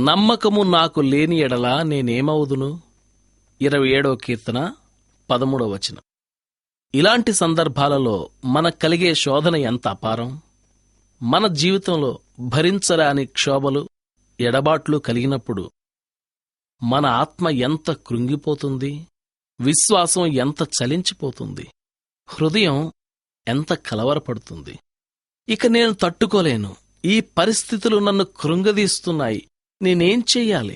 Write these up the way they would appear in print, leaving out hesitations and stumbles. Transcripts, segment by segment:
నమ్మకము నాకు లేని ఎడల నేనేమవుదును? 27వ కీర్తన 13వ వచనం. ఇలాంటి సందర్భాలలో మనకు కలిగే శోధన ఎంత అపారం! మన జీవితంలో భరించరాని క్షోభలు, ఎడబాట్లు కలిగినప్పుడు మన ఆత్మ ఎంత కృంగిపోతుంది, విశ్వాసం ఎంత చలించిపోతుంది, హృదయం ఎంత కలవరపడుతుంది. ఇక నేను తట్టుకోలేను, ఈ పరిస్థితులు నన్ను కృంగదీస్తున్నాయి, నేనేం చెయ్యాలి?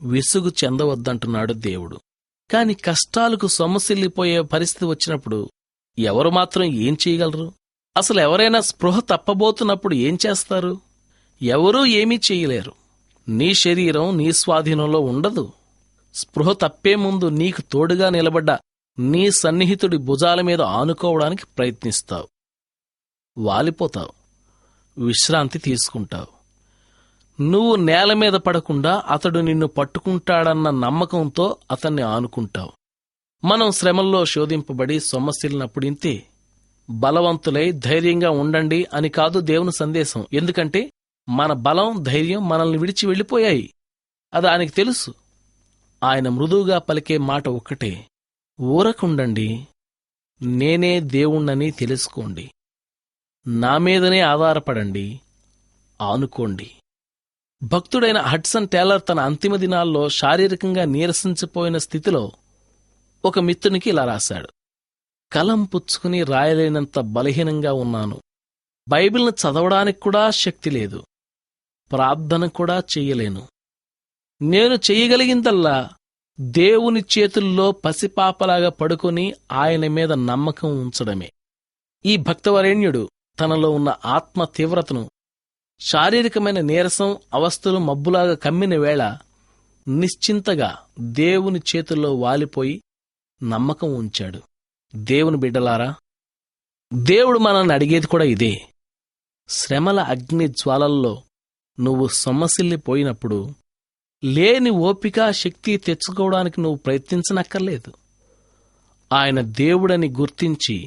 విసుగు చెందవద్దంటున్నాడు దేవుడు. కాని కష్టాలకు సొమ్మసిల్లిపోయే పరిస్థితి వచ్చినప్పుడు ఎవరు మాత్రం ఏం చేయగలరు? అసలు ఎవరైనా స్పృహ తప్పబోతున్నప్పుడు ఏం చేస్తారు? ఎవరూ ఏమీ చెయ్యలేరు. నీ శరీరం నీ స్వాధీనంలో ఉండదు. స్పృహ తప్పే ముందు నీకు తోడుగా నిలబడ్డ నీ సన్నిహితుడి భుజాల మీద ఆనుకోవడానికి ప్రయత్నిస్తావు. వాలిపోతావు, విశ్రాంతి తీసుకుంటావు. నువ్వు నేల మీద పడకుండా అతడు నిన్ను పట్టుకుంటాడన్న నమ్మకంతో అతన్ని ఆనుకుంటావు. మనం శ్రమల్లో శోధింపబడి సొమ్మసిల్లినప్పుడింతే. బలవంతులై ధైర్యంగా ఉండండి అని కాదు దేవుని సందేశం. ఎందుకంటే మన బలం, ధైర్యం మనల్ని విడిచి వెళ్ళిపోయాయి. అది ఆయనకు తెలుసు. ఆయన మృదువుగా పలికే మాట ఒక్కటే, ఊరకుండండి, నేనే దేవుణ్ణని తెలుసుకోండి, నా మీదనే ఆధారపడండి, ఆనుకోండి. భక్తుడైన హడ్సన్ టేలర్ తన అంతిమ దినాల్లో శారీరకంగా నీరసించిపోయిన స్థితిలో ఒక మిత్రునికి ఇలా రాశాడు: కలం పుచ్చుకుని రాయలేనంత బలహీనంగా ఉన్నాను. బైబిల్ను చదవడానికి కూడా శక్తి లేదు. ప్రార్థన కూడా చెయ్యలేను. నేను చెయ్యగలిగిందల్లా దేవుని చేతుల్లో పసిపాపలాగా పడుకొని ఆయన మీద నమ్మకం ఉంచడమే. ఈ భక్తవరేణ్యుడు తనలో ఉన్న ఆత్మ తీవ్రతను, శారీరకమైన నీరసం, అవస్థలు మబ్బులాగా కమ్మిన వేళ నిశ్చింతగా దేవుని చేతుల్లో వాలిపోయి నమ్మకం ఉంచాడు. దేవుని బిడ్డలారా, దేవుడు మనల్ని అడిగేది కూడా ఇదే. శ్రమల అగ్ని జ్వాలల్లో నువ్వు సొమ్మసిల్లిపోయినప్పుడు లేని ఓపిక, శక్తి తెచ్చుకోవడానికి నువ్వు ప్రయత్నించనక్కర్లేదు. ఆయన దేవుడని గుర్తించి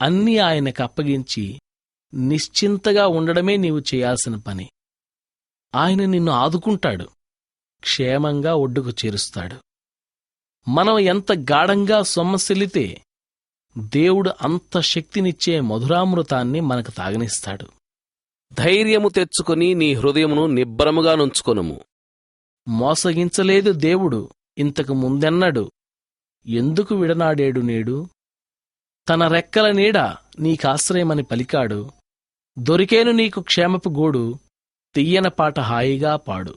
అన్నీ ఆయనకు అప్పగించి నిశ్చింతగా ఉండడమే నీవు చేయాల్సిన పని. ఆయన నిన్ను ఆదుకుంటాడు, క్షేమంగా ఒడ్డుకు చేరుస్తాడు. మనం ఎంత గాఢంగా సొమ్మసిల్లితే దేవుడు అంత శక్తినిచ్చే మధురామృతాన్ని మనకు తాగనిస్తాడు. ధైర్యము తెచ్చుకుని నీ హృదయమును నిబ్బరముగా నుంచుకొనుము. మోసగించలేదు దేవుడు ఇంతకు ముందెన్నడు, ఎందుకు విడనాడేడు నేడు? తన రెక్కల నీడ నీకాశ్రయమని పలికాడు. దొరికేను నీకు క్షేమపు గూడు, తియ్యన పాట హాయిగా పాడు.